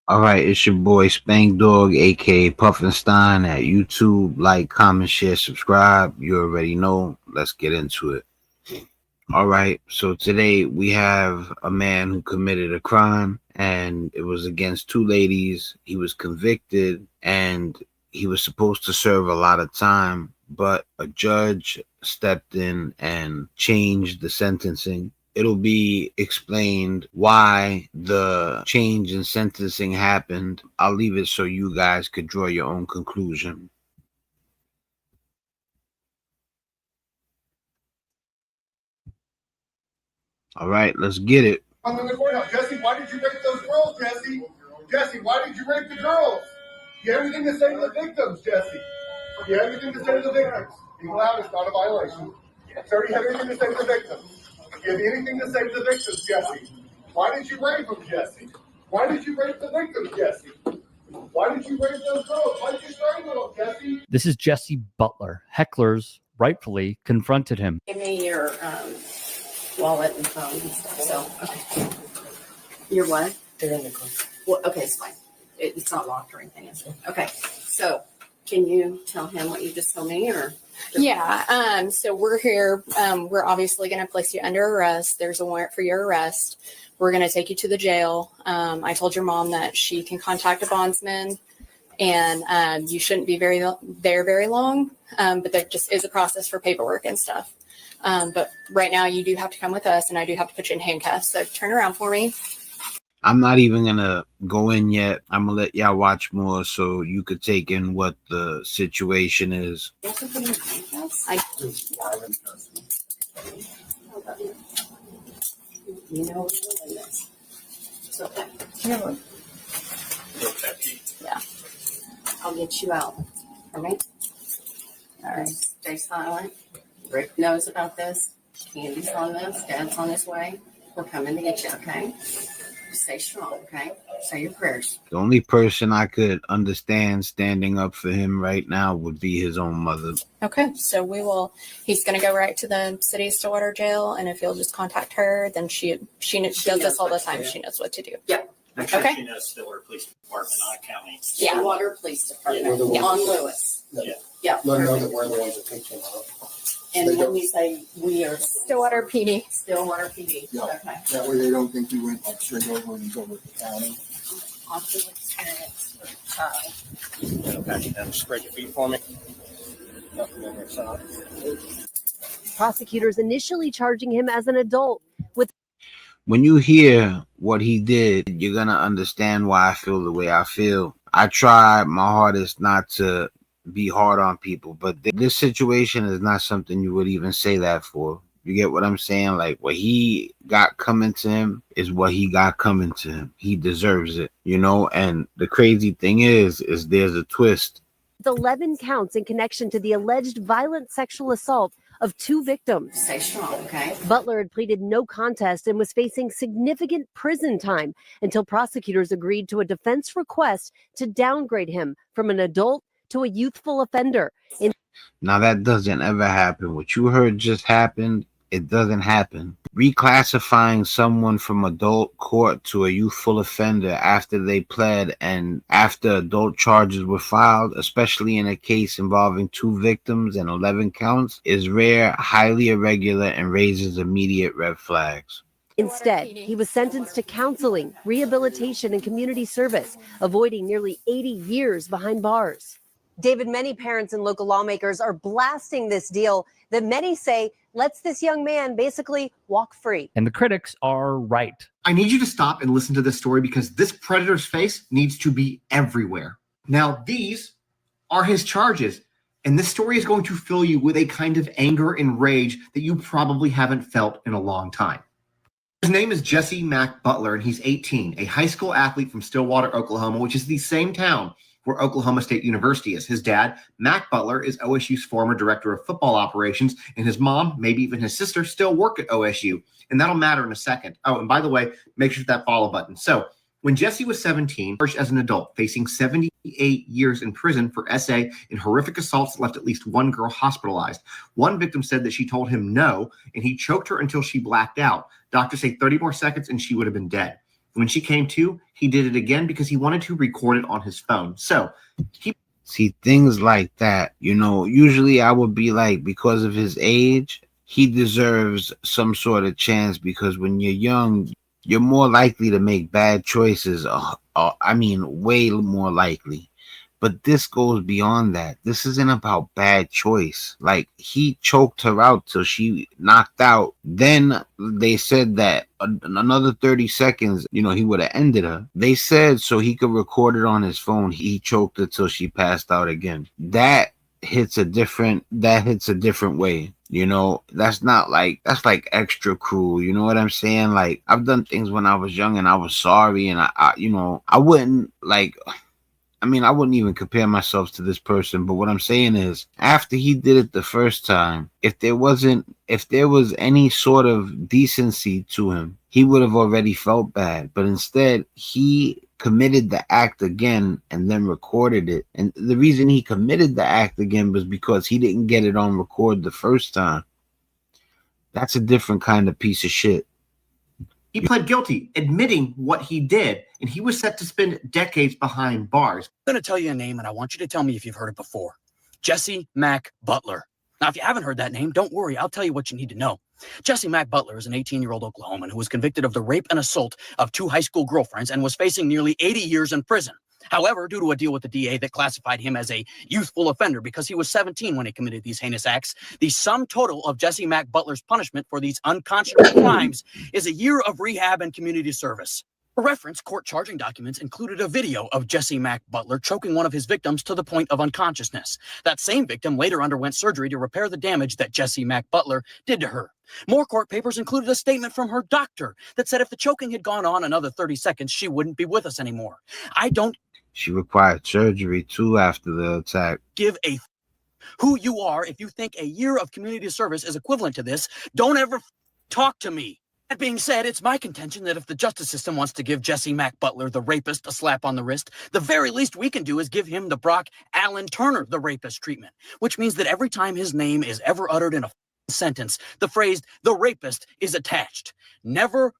All right, it's your boy Spank Dog, aka Puffinstein, at YouTube. Like, comment, share, subscribe. You already know. Let's get into it. All right, so today we have a man who committed a crime, and it was against two ladies. He was convicted, and he was supposed to serve a lot of time, but a judge stepped in and changed the sentencing. It'll be explained why the change in sentencing happened. I'll leave it so you guys could draw your own conclusion. All right, let's get it. I'm in the courthouse. Jesse, why did you rape those girls, Jesse? Jesse, why did you rape the girls? You have anything to say to the victims, Jesse? You have anything to say to the victims? People out, it's not a violation. Sir, you have anything to say to the victims? You have anything to say to the victims, Jesse? Why did you rape them, Jesse? Why did you rape the victims, Jesse? Why did you rape those girls? Why did you strangle them, Jesse? This is Jesse Butler. Hecklers rightfully confronted him. Give me your wallet and phone and stuff. So, okay. Your what? They're in the car. Well, okay, it's fine. It's not locked or anything, is it? Okay. So, can you tell him what you just told me, or? Yeah. So we're here. We're obviously going to place you under arrest. There's a warrant for your arrest. We're going to take you to the jail. I told your mom that she can contact a bondsman, and you shouldn't be very long. But there just is a process for paperwork and stuff. But right now you do have to come with us, and I do have to put you in handcuffs. So turn around for me. I'm not even gonna go in yet. I'm gonna let y'all watch more so you could take in what the situation is. You have to put in handcuffs? You know what it is. It's okay. Yeah. I'll get you out. All right? All right. Stay silent. Rick knows about this. Candy's on this. Dad's on his way. We're coming to get you, okay? Stay strong, okay? Say your prayers. The only person I could understand standing up for him right now would be his own mother. Okay. So he's going to go right to the city of Stillwater jail. And if you'll just contact her, then she does this all the time. She knows what to do. Yeah. Make sure Okay. she knows Stillwater Police Department, not county. Stillwater Police Department. Yeah. On Lewis. Yeah. Yeah. Let them know that we're the ones that picked him up. And when you say we are Stillwater PD. Stillwater PD. Yeah. Okay. That way they don't think he went like straight over and he's over at the county. Awful experience with a child. Okay, and spread your feet for me. Nothing on your side. Prosecutors initially charging him as an adult with. When you hear what he did, you're gonna understand why I feel the way I feel. I try my hardest not to be hard on people, but this situation is not something you would even say that for. You get what I'm saying? Like, what he got coming to him is what he got coming to him. He deserves it, you know? And the crazy thing is there's a twist. 11 counts in connection to the alleged violent sexual assault of two victims. Stay strong, okay? Butler had pleaded no contest and was facing significant prison time until prosecutors agreed to a defense request to downgrade him from an adult to a youthful offender. Now, that doesn't ever happen. What you heard just happened. It doesn't happen. Reclassifying someone from adult court to a youthful offender after they pled and after adult charges were filed, especially in a case involving two victims and 11 counts, is rare, highly irregular, and raises immediate red flags. Instead, he was sentenced to counseling, rehabilitation, and community service, avoiding nearly 80 years behind bars. David, many parents and local lawmakers are blasting this deal that many say lets this young man basically walk free. And the critics are right. I need you to stop and listen to this story because this predator's face needs to be everywhere. Now, these are his charges, and this story is going to fill you with a kind of anger and rage that you probably haven't felt in a long time. His name is Jesse Mack Butler, and he's 18, a high school athlete from Stillwater, Oklahoma, which is the same town where Oklahoma State University is. His dad, Mack Butler, is OSU's former director of football operations, and his mom, maybe even his sister, still work at OSU, and that'll matter in a second. Oh, and by the way, make sure that follow button. So, when Jesse was 17, charged as an adult, facing 78 years in prison for SA and horrific assaults that left at least one girl hospitalized. One victim said that she told him no, and he choked her until she blacked out. Doctors say 30 more seconds and she would have been dead. When she came to, he did it again because he wanted to record it on his phone. So he See, things like that, usually I would be like, because of his age, he deserves some sort of chance, because when you're young, you're more likely to make bad choices. Way more likely. But this goes beyond that. This isn't about bad choice. Like, he choked her out till she knocked out. Then they said that another 30 seconds, he would have ended her. They said so he could record it on his phone. He choked her till she passed out again. That hits a different way. That's like extra cruel. You know what I'm saying? Like, I've done things when I was young and I was sorry, and I wouldn't I wouldn't even compare myself to this person, but what I'm saying is, after he did it the first time, if there was any sort of decency to him, he would have already felt bad. But instead, he committed the act again and then recorded it. And the reason he committed the act again was because he didn't get it on record the first time. That's a different kind of piece of shit. He pled guilty, admitting what he did, and he was set to spend decades behind bars. I'm going to tell you a name, and I want you to tell me if you've heard it before. Jesse Mack Butler. Now, if you haven't heard that name, don't worry. I'll tell you what you need to know. Jesse Mack Butler is an 18-year-old Oklahoman who was convicted of the rape and assault of 2 high school girlfriends and was facing nearly 80 years in prison. However, due to a deal with the DA that classified him as a youthful offender because he was 17 when he committed these heinous acts, the sum total of Jesse Mack Butler's punishment for these unconscionable crimes is a year of rehab and community service. For reference, court charging documents included a video of Jesse Mack Butler choking one of his victims to the point of unconsciousness. That same victim later underwent surgery to repair the damage that Jesse Mack Butler did to her. More court papers included a statement from her doctor that said if the choking had gone on another 30 seconds, she wouldn't be with us anymore. She required surgery too after the attack. Give a who you are if you think a year of community service is equivalent to this. Don't ever talk to me. That being said, it's my contention that if the justice system wants to give Jesse Mack Butler, the rapist, a slap on the wrist, the very least we can do is give him the Brock Allen Turner, the rapist treatment, which means that every time his name is ever uttered in a sentence, the phrase, the rapist, is attached. Never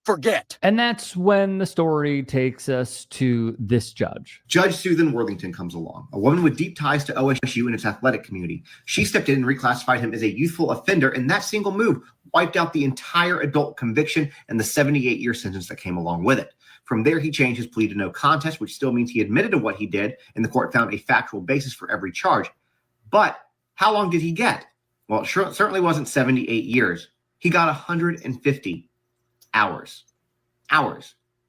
forget. And that's when the story takes us to this judge. Judge Susan Worthington comes along, a woman with deep ties to OSU and its athletic community. She stepped in and reclassified him as a youthful offender, and that single move wiped out the entire adult conviction and the 78-year sentence that came along with it. From there, he changed his plea to no contest, which still means he admitted to what he did, and the court found a factual basis for every charge. But how long did he get? Well, it certainly wasn't 78 years. He got 150 hours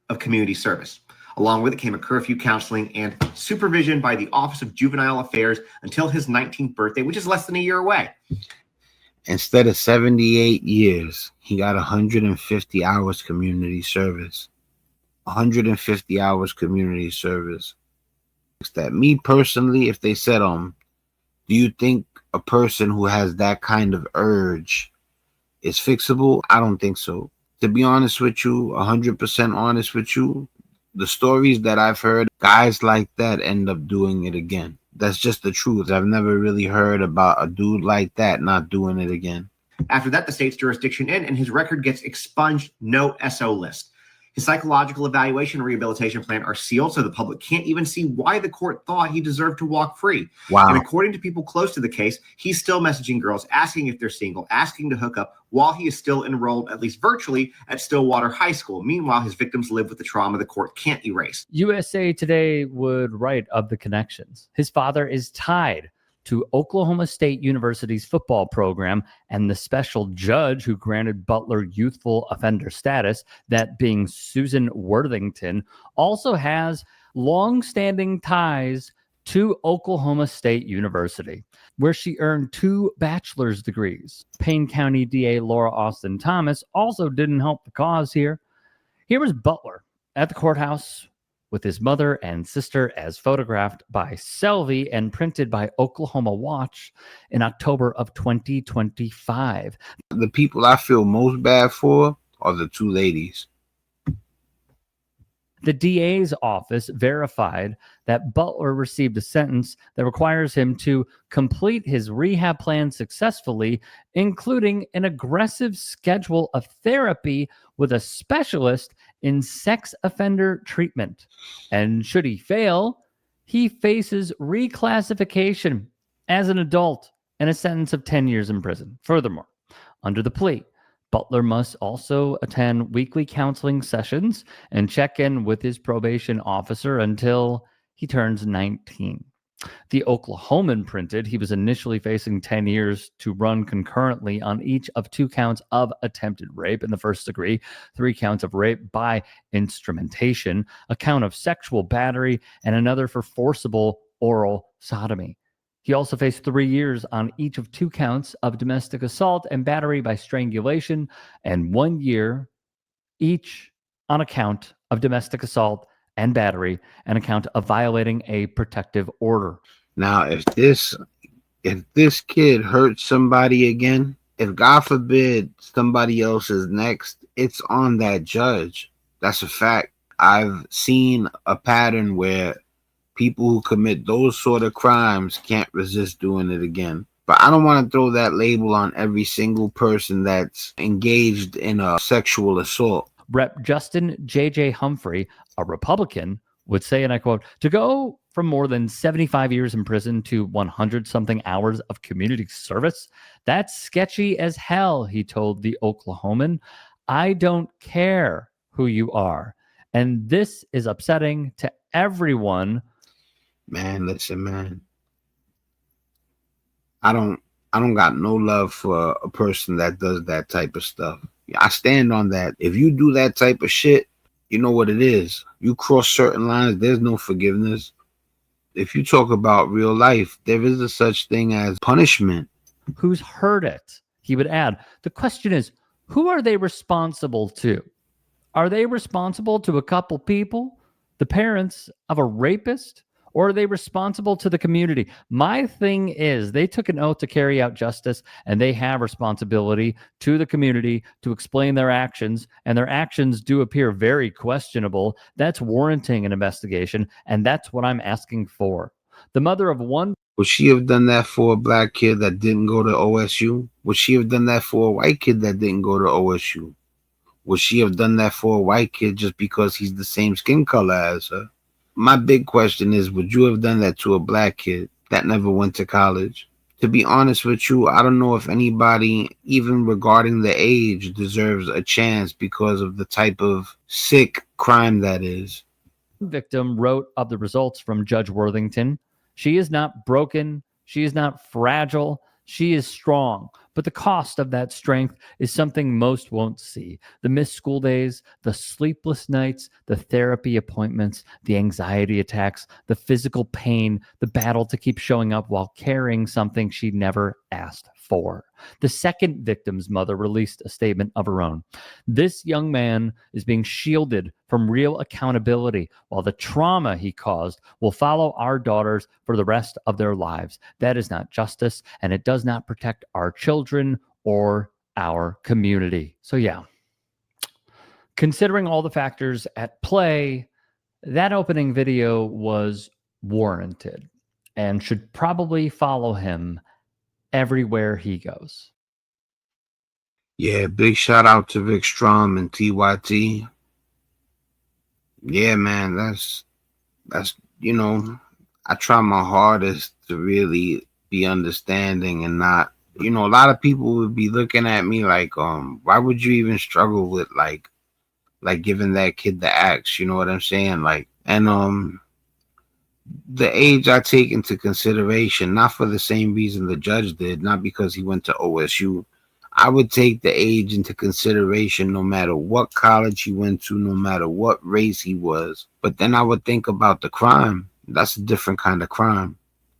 of community service. Along with it came a curfew, counseling, and supervision by the Office of Juvenile Affairs until his 19th birthday, which is less than a year away. Instead of 78 years, he got 150 hours community service. 150 hours community service. That me personally, if they said, do you think a person who has that kind of urge is fixable? I don't think so. To be honest with you, 100% honest with you, the stories that I've heard, guys like that end up doing it again. That's just the truth. I've never really heard about a dude like that not doing it again. After that, the state's jurisdiction ends and his record gets expunged, no SO list. His psychological evaluation and rehabilitation plan are sealed, so the public can't even see why the court thought he deserved to walk free. Wow. And according to people close to the case, he's still messaging girls, asking if they're single, asking to hook up, while he is still enrolled, at least virtually, at Stillwater High School. Meanwhile, his victims live with the trauma the court can't erase. USA Today would write of the connections. His father is tied to Oklahoma State University's football program, and the special judge who granted Butler youthful offender status, that being Susan Worthington, also has long-standing ties to Oklahoma State University, where she earned 2 bachelor's degrees. Payne County DA Laura Austin Thomas also didn't help the cause here. Here was Butler at the courthouse with his mother and sister, as photographed by Selvey and printed by Oklahoma Watch in October of 2025. The people I feel most bad for are the 2 ladies. The DA's office verified that Butler received a sentence that requires him to complete his rehab plan successfully, including an aggressive schedule of therapy with a specialist in sex offender treatment. And should he fail, he faces reclassification as an adult and a sentence of 10 years in prison. Furthermore, under the plea, Butler must also attend weekly counseling sessions and check in with his probation officer until he turns 19. The Oklahoman printed he was initially facing 10 years to run concurrently on each of 2 counts of attempted rape in the first degree, 3 counts of rape by instrumentation, a count of sexual battery, and another for forcible oral sodomy. He also faced 3 years on each of 2 counts of domestic assault and battery by strangulation, and 1 year each on a count of domestic assault and battery, and a count of violating a protective order. Now, if this kid hurts somebody again, if God forbid somebody else is next, it's on that judge. That's a fact. I've seen a pattern where people who commit those sort of crimes can't resist doing it again. But I don't want to throw that label on every single person that's engaged in a sexual assault. Rep. Justin J.J. Humphrey, a Republican, would say, and I quote, to go from more than 75 years in prison to 100-something hours of community service, that's sketchy as hell, he told the Oklahoman. I don't care who you are. And this is upsetting to everyone. Man, listen, man. I don't got no love for a person that does that type of stuff. I stand on that. If you do that type of shit, you know what it is. You cross certain lines, there's no forgiveness. If you talk about real life, there is a such thing as punishment. Who's heard it? He would add, the question is, who are they responsible to? Are they responsible to a couple people, the parents of a rapist? Or are they responsible to the community? My thing is, they took an oath to carry out justice, and they have responsibility to the community to explain their actions, and their actions do appear very questionable. That's warranting an investigation, and that's what I'm asking for. The mother of one... Would she have done that for a black kid that didn't go to OSU? Would she have done that for a white kid that didn't go to OSU? Would she have done that for a white kid just because he's the same skin color as her? My big question is, would you have done that to a black kid that never went to college? To be honest with you, I don't know if anybody, even regarding the age, deserves a chance because of the type of sick crime that is. Victim wrote of the results from Judge Worthington. She is not broken. She is not fragile. She is strong. But the cost of that strength is something most won't see. The missed school days, the sleepless nights, the therapy appointments, the anxiety attacks, the physical pain, the battle to keep showing up while carrying something she never asked for. The second victim's mother released a statement of her own. This young man is being shielded from real accountability, while the trauma he caused will follow our daughters for the rest of their lives. That is not justice, and it does not protect our children or our community. So yeah, considering all the factors at play, that opening video was warranted and should probably follow him everywhere he goes. Yeah, big shout out to Vic Strom and TYT. Yeah, man, that's you know, I try my hardest to really be understanding and not, you know, a lot of people would be looking at me like, why would you even struggle with like giving that kid the axe, you know what I'm saying? Like, and the age I take into consideration, not for the same reason the judge did, not because he went to OSU. I would take the age into consideration no matter what college he went to, no matter what race he was. But then I would think about the crime. That's a different kind of crime.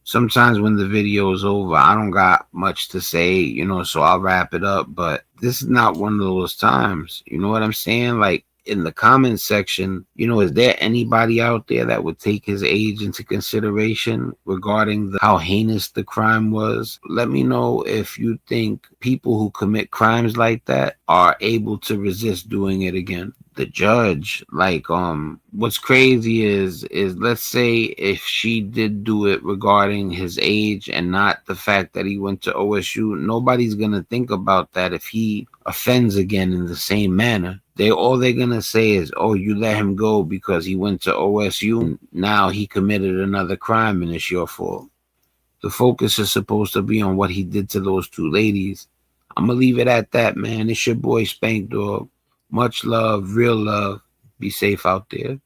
Sometimes when the video is over, I don't got much to say, you know, so I'll wrap it up. But this is not one of those times. You know what I'm saying? Like, in the comments section, you know, is there anybody out there that would take his age into consideration regarding how heinous the crime was? Let me know if you think people who commit crimes like that are able to resist doing it again. the judge. Like, what's crazy is let's say if she did do it regarding his age and not the fact that he went to OSU, nobody's gonna think about that if he offends again in the same manner. They're gonna say is, oh, you let him go because he went to OSU and now he committed another crime and it's your fault. The focus is supposed to be on what he did to those two ladies. I'm gonna leave it at that, man. It's your boy Spank Dog. Much love, real love. Be safe out there.